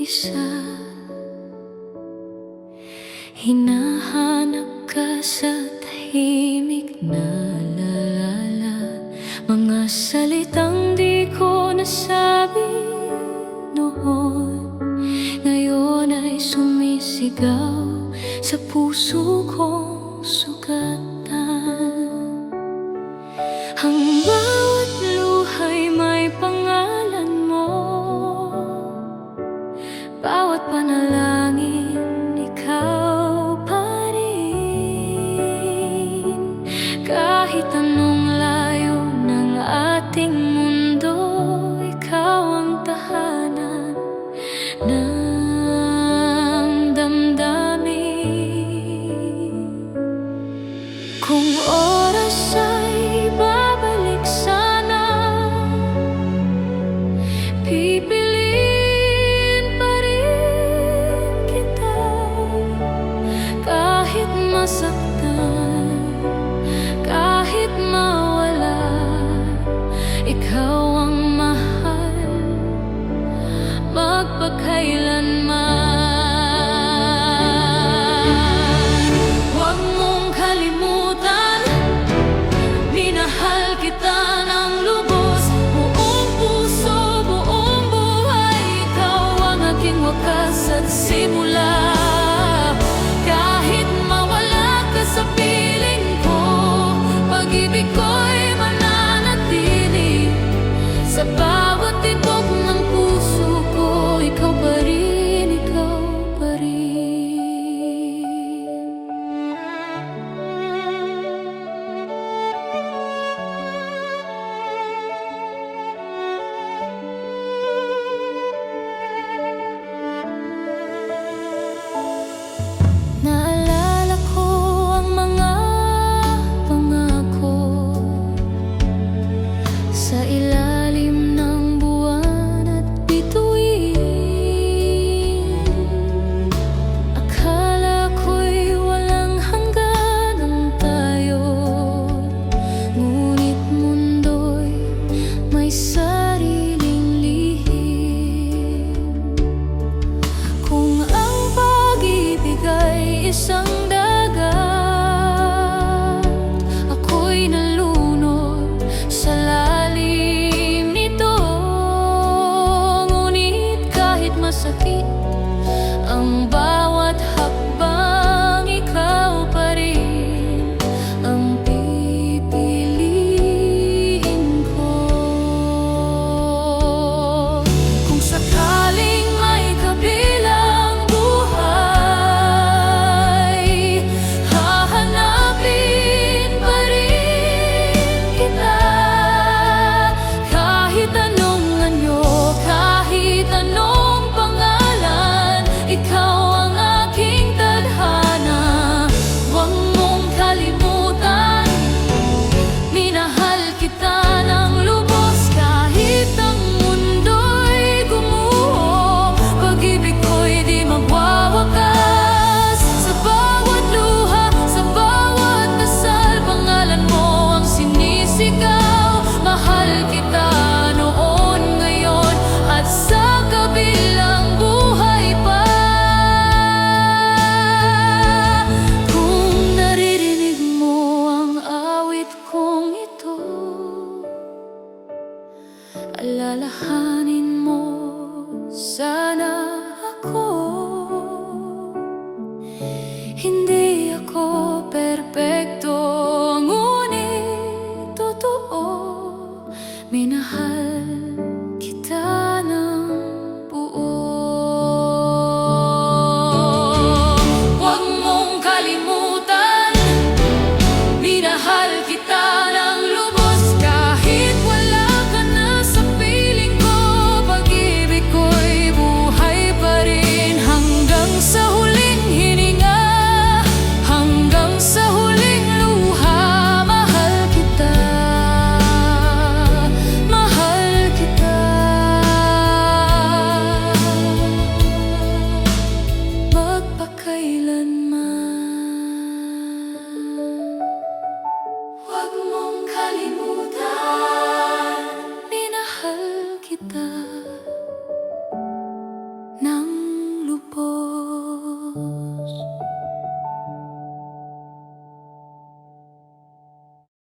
mag-isa. Hinahanap ka sa tahimik na lalala, mga salitang di ko nasabi noon, ngayon ay sumisigaw sa puso kong sugatan. Ang bawat luha'y may pangalan mo, bawat panalangin ikaw pa rin. Kahit anong layo ng ating mundo, ikaw ang tahanan ng damdamin. Kung oras ay babalik sana, pipiliin pa rin kita. Kahit masaktan, kahit mawala, ikaw ang mahal magpakailanman. Huwag mong kalimutan, minahal kita ng lubos, buong puso, buong buhay. Ikaw ang aking wakas at simula. Kahit mawala ka sa piling ko, pag-ibig ko'y mananatili sa bawat tibok ng puso ko. Ikaw pa rin, ikaw pa rin. Naalala ko ang mga pangako sa ilalim ng buwan at bituin. Akala ko'y walang hangganan tayo, ngunit mundo'y may sariling lihim. Kung ang pag-ibig ay isang